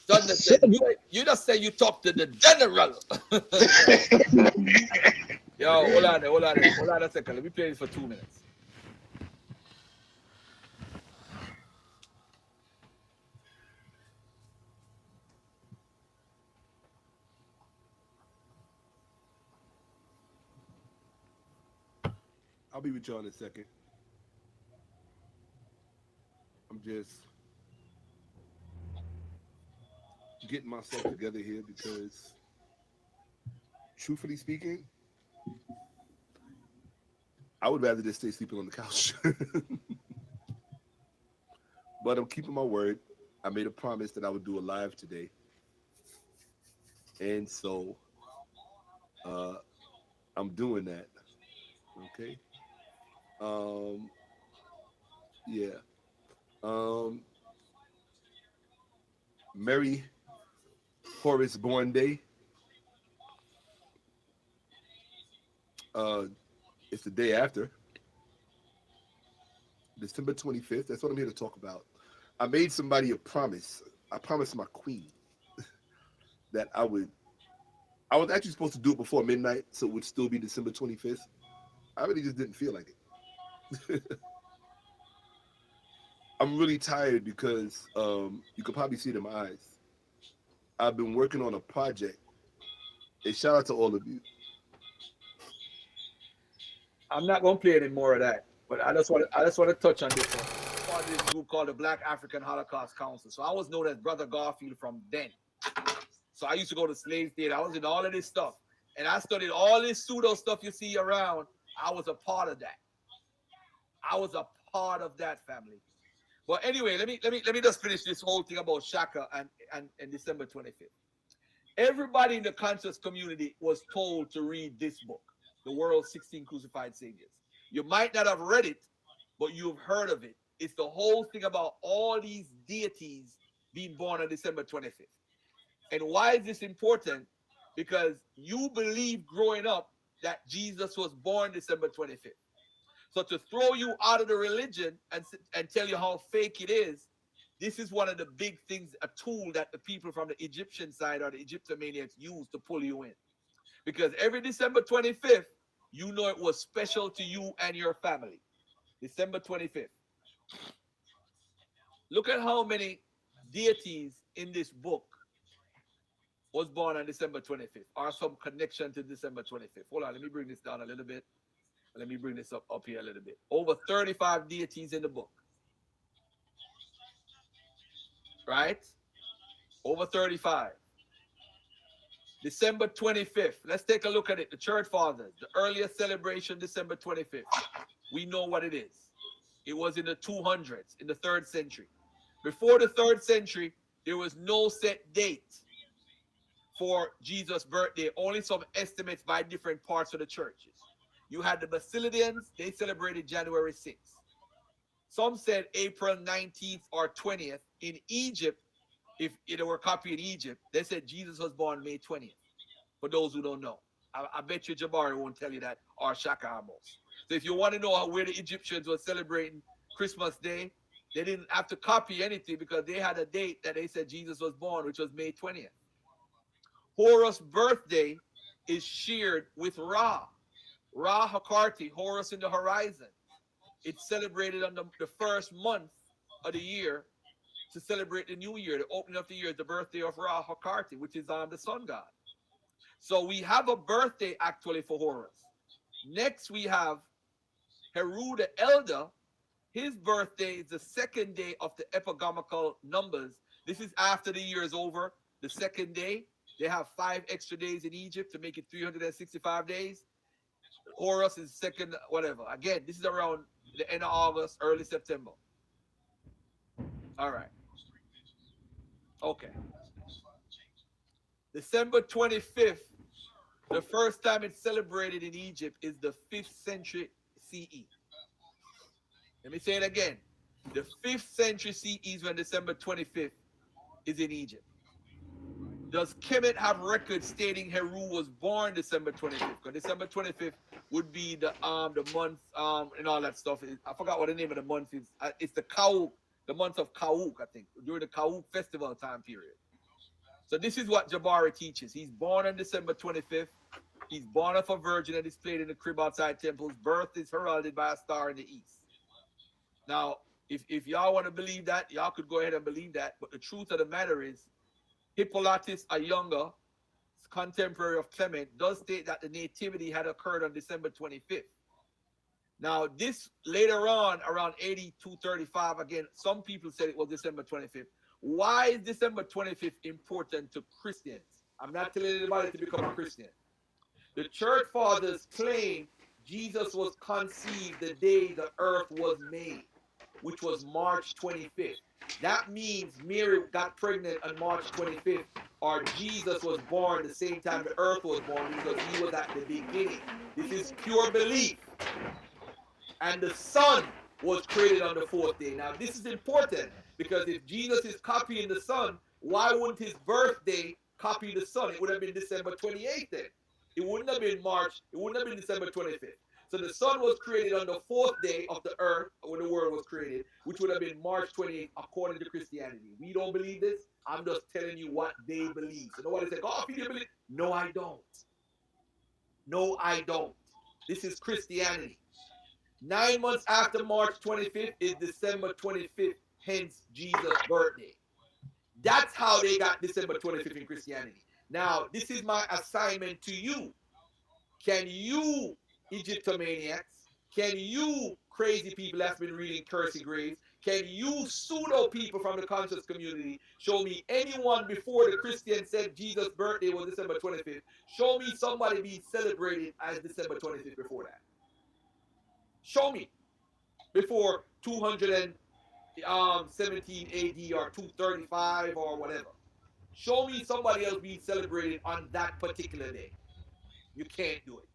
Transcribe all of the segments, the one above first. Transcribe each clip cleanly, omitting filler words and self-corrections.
Thunder said, you just say you talk to the general. Yo, hold on a second. Let me play this for 2 minutes. I'll be with y'all in a second. I'm just getting myself together here because, truthfully speaking, I would rather just stay sleeping on the couch. But I'm keeping my word. I made a promise that I would do a live today. And so uh, I'm doing that. Okay. Um, yeah. Um, Merry Horace Born Day. Uh, it's the day after, December 25th. That's what I'm here to talk about. I made somebody a promise. I promised my queen that I was actually supposed to do it before midnight, so it would still be December 25th. I really just didn't feel like it. I'm really tired because you could probably see it in my eyes. I've been working on a project. And shout out to all of you. I'm not gonna play any more of that, but I just want to touch on this one. I'm part of this group called the Black African Holocaust Council. So I was known as Brother Garfield from then. So I used to go to slave theater. I was in all of this stuff, and I studied all this pseudo stuff you see around. I was a part of that. I was a part of that family. But anyway, let me just finish this whole thing about Shakka and December 25th. Everybody in the conscious community was told to read this book, The World's 16 Crucified Saviors. You might not have read it, but you've heard of it. It's the whole thing about all these deities being born on December 25th. And why is this important? Because you believe growing up that Jesus was born December 25th. So to throw you out of the religion and tell you how fake it is, this is one of the big things, a tool that the people from the Egyptian side or the Egyptomaniacs use to pull you in. Because every December 25th, you know it was special to you and your family. December 25th. Look at how many deities in this book was born on December 25th or some connection to December 25th. Hold on, let me bring this down a little bit. Let me bring this up here a little bit. Over 35 deities in the book, right? Over 35. December 25th. Let's take a look at it. The church fathers, the earliest celebration, December 25th. We know what it is. It was in the 200s, in the 3rd century. Before the 3rd century, there was no set date for Jesus' birthday, only some estimates by different parts of the churches. You had the Basilidians, they celebrated January 6th. Some said April 19th or 20th. In Egypt, if it were copied in Egypt, they said Jesus was born May 20th. For those who don't know, I bet you Jabari won't tell you that, or Shakka Ahmose. So if you want to know where the Egyptians were celebrating Christmas Day, they didn't have to copy anything because they had a date that they said Jesus was born, which was May 20th. Horus' birthday is shared with Ra. Ra Hakarti, Horus in the horizon. It's celebrated on the first month of the year to celebrate the new year. The opening of the year is the birthday of Ra Hakarti, which is the sun god. So we have a birthday actually for Horus. Next we have Heru the Elder. His birthday is the second day of the epigamical numbers. This is after the year is over. The second day, they have 5 extra days in Egypt to make it 365 days. Horus is second, whatever. Again, this is around the end of August, early September. All right. Okay. December 25th, the first time it's celebrated in Egypt is the 5th century CE. Let me say it again. The 5th century CE is when December 25th is in Egypt. Does Kemet have records stating Heru was born December 25th? Because December 25th would be the month and all that stuff. I forgot what the name of the month is. It's the Kauk, the month of Kauk, I think, during the Kauk festival time period. So this is what Jabari teaches. He's born on December 25th. He's born of a virgin and displayed in the crib outside temples. Birth is heralded by a star in the east. Now, if y'all want to believe that, y'all could go ahead and believe that. But the truth of the matter is, Hippolytus, a younger contemporary of Clement, does state that the nativity had occurred on December 25th. Now, this later on, around 8235, again, some people said it was December 25th. Why is December 25th important to Christians? I'm not telling anybody to become a Christian. The church fathers claim Jesus was conceived the day the earth was made, which was March 25th. That means Mary got pregnant on March 25th, or Jesus was born the same time the earth was born, because he was at the beginning. This is pure belief. And the sun was created on the fourth day. Now, this is important, because if Jesus is copying the sun, why wouldn't his birthday copy the sun? It would have been December 28th then. It wouldn't have been March. It wouldn't have been December 25th. So the sun was created on the fourth day of the earth, when the world was created, which would have been March 28th, according to Christianity. We don't believe this. I'm just telling you what they believe. So nobody said, oh, you believe? No, I don't. No, I don't. This is Christianity. 9 months after March 25th is December 25th, hence Jesus' birthday. That's how they got December 25th in Christianity. Now, this is my assignment to you. Can you, Egyptomaniacs, can you crazy people that's been reading Cursey Graves, can you pseudo people from the conscious community show me anyone before the Christians said Jesus' birthday was December 25th? Show me somebody being celebrated as December 25th before that. Show me before 217 AD or 235 or whatever. Show me somebody else being celebrated on that particular day. You can't do it.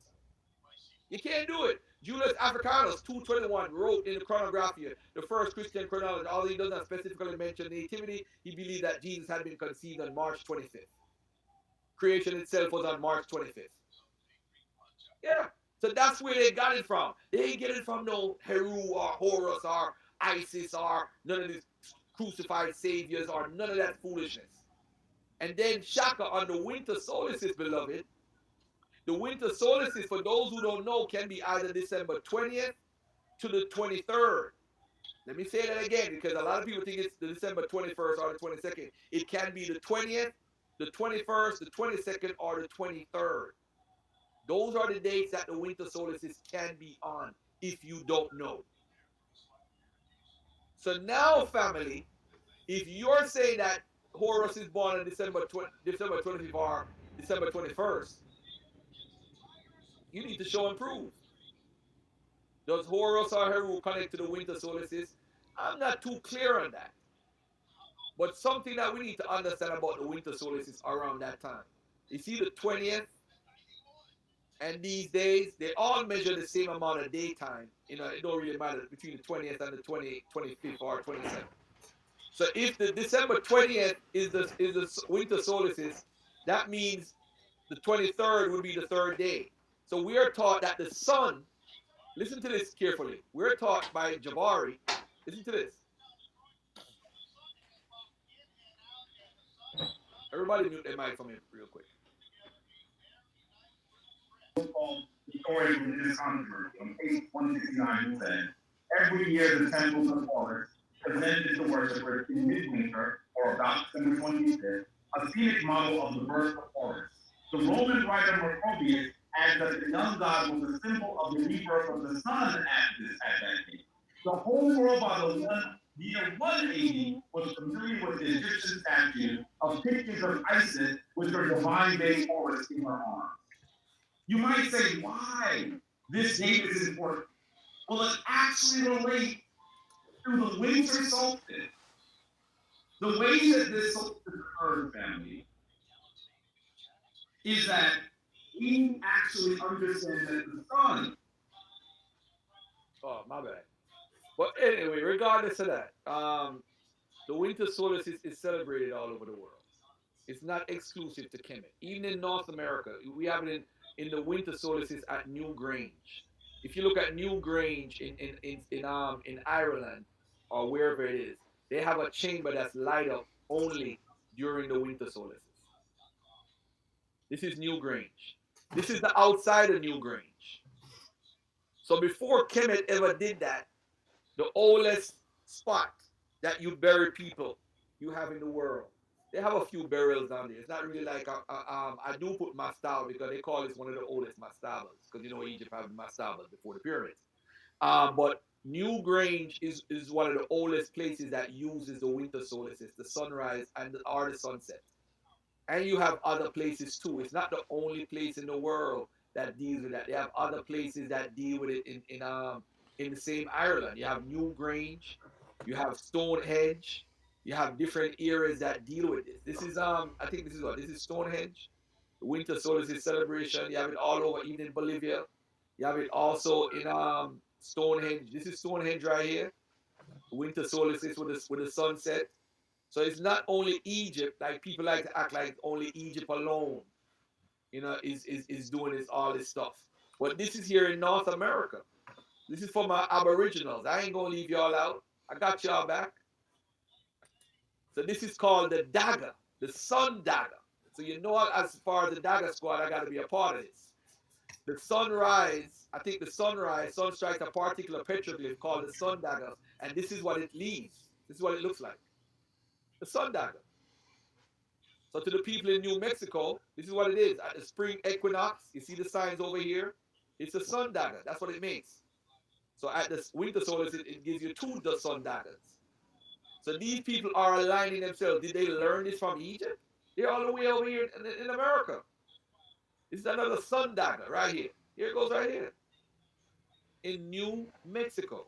You can't do it. Julius Africanus, 221, wrote in the Chronographia, the first Christian chronology, although he does not specifically mention nativity, he believed that Jesus had been conceived on March 25th. Creation itself was on March 25th. Yeah. So that's where they got it from. They ain't get it from no Heru or Horus or Isis or none of these crucified saviors or none of that foolishness. And then Shakka, on the winter solstice, beloved, the winter solstice, for those who don't know, can be either December 20th to the 23rd. Let me say that again, because a lot of people think it's the December 21st or the 22nd. It can be the 20th, the 21st, the 22nd, or the 23rd. Those are the dates that the winter solstice can be on, if you don't know. So now, family, if you're saying that Horus is born on December 25th or December 21st, you need to show and prove. Does Horus or Heru connect to the winter solstice? I'm not too clear on that. But something that we need to understand about the winter solstice around that time. You see the 20th, and these days, they all measure the same amount of daytime. You know, it don't really matter between the 20th and the 25th or 27th. So if the December 20th is the winter solstice, that means the 23rd would be the third day. So we are taught that the sun, listen to this carefully. We're taught by Jabari, listen to this. Everybody mute their mic for me real quick. The story from this controversy on page 169 said, every year the temples of Horus presented to worshippers in midwinter, or about December 25th, a scenic model of the birth of Horus. The Roman writer Macrobius adds that the young god was a symbol of the rebirth of the sun at that date. The whole world by the year 180 was familiar with the Egyptian statue of pictures of Isis with her divine babe Horus in her arms. You might say, why this date is important? Well, it actually relates to the winter solstice. The way that this solstice occurs, family, is that we actually understand that the sun. Oh, my bad. But anyway, regardless of that, the winter solstice is celebrated all over the world. It's not exclusive to Kemet. Even in North America, we have it in the winter solstice at New Grange. If you look at New Grange in Ireland or wherever it is, they have a chamber that's light up only during the winter solstice. This is New Grange. This is the outside of New Grange. So before Kemet ever did that, the oldest spot that you bury people you have in the world. They have a few burials down there. It's not really like I do put mastaba because they call this one of the oldest mastabas because you know Egypt had mastabas before the pyramids. But New Grange is one of the oldest places that uses the winter solstice, the sunrise or the sunset. And you have other places too. It's not the only place in the world that deals with that. They have other places that deal with it in the same Ireland. You have New Grange, you have Stonehenge, you have different areas that deal with this. This is I think this is what this is Stonehenge, the winter solstice celebration. You have it all over, even in Bolivia. You have it also in Stonehenge. This is Stonehenge right here. Winter solstice with the sunset. So it's not only Egypt, like people like to act like only Egypt alone, is doing this all this stuff. But this is here in North America. This is for my aboriginals. I ain't gonna leave y'all out. I got y'all back. So this is called the dagger, the sun dagger. So you know as far as the dagger squad, I gotta be a part of this. The sunrise, I think the sunrise, sun strikes a particular petroglyph called the sun dagger, and this is what it leaves. This is what it looks like. The sun dagger. So to the people in New Mexico, this is what it is. At the spring equinox, you see the signs over here? It's a sun dagger. That's what it makes. So at the winter solstice, it gives you two sun daggers. So these people are aligning themselves. Did they learn this from Egypt? They're all the way over here in America. This is another sun dagger right here. Here it goes right here. In New Mexico.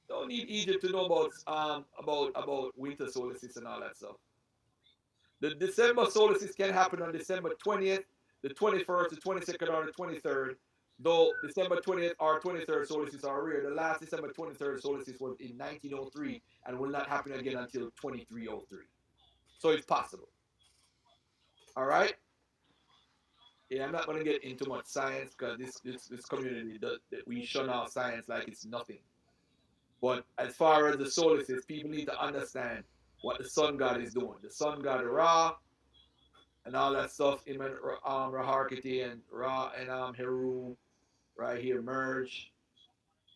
Don't need Egypt to know about winter solstice and all that stuff. The December solstice can happen on December 20th, the 21st, the 22nd, or the 23rd. Though December 20th or 23rd solstices are rare. The last December 23rd solstice was in 1903 and will not happen again until 2303. So it's possible. All right? Yeah, I'm not going to get into much science because this community, we shun our science like it's nothing. But as far as the solstices, people need to understand what the sun god is doing. The sun god Ra and all that stuff, Raharkiti and Ra and Heru right here merge.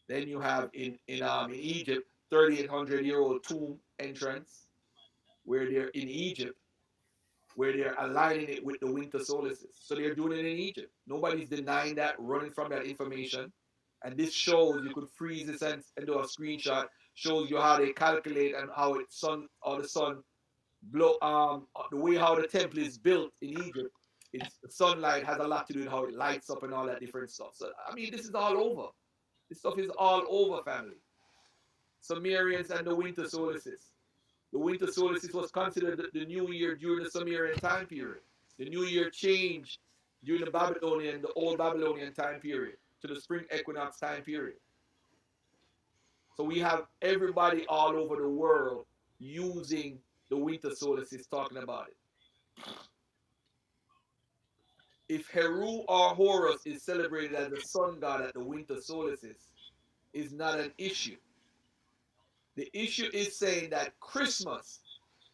Then you have in Egypt 3,800-year-old tomb entrance where they're in Egypt where they're aligning it with the winter solstice. So they're doing it in Egypt. Nobody's denying that, running from that information. And this shows, you could freeze this and do a screenshot, shows you how they calculate and how the sun blow the way how the temple is built in Egypt. It's the sunlight has a lot to do with how it lights up and all that different stuff. So I mean, this is all over. This stuff is all over, family. Sumerians and the winter solstice. The winter solstice was considered the new year during the Sumerian time period. The new year changed during the old Babylonian time period to the spring equinox time period. So we have everybody all over the world using the winter solstice, talking about it. If Heru or Horus is celebrated as the sun god at the winter solstice, is not an issue. The issue is saying that Christmas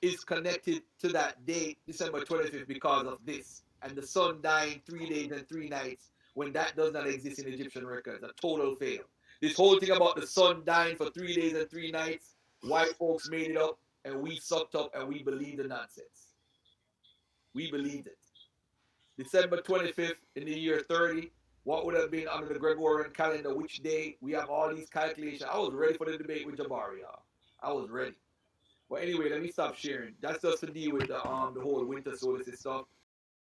is connected to that date, December 25th, because of this. And the sun dying 3 days and 3 nights when that does not exist in Egyptian records. A total fail. This whole thing about the sun dying for 3 days and 3 nights, white folks made it up and we sucked up and we believed the nonsense. We believed it. December 25th in the year 30, what would have been under the Gregorian calendar, which day? We have all these calculations. I was ready for the debate with Jabari, y'all. I was ready. But anyway, let me stop sharing. That's just to deal with the whole winter solstice stuff.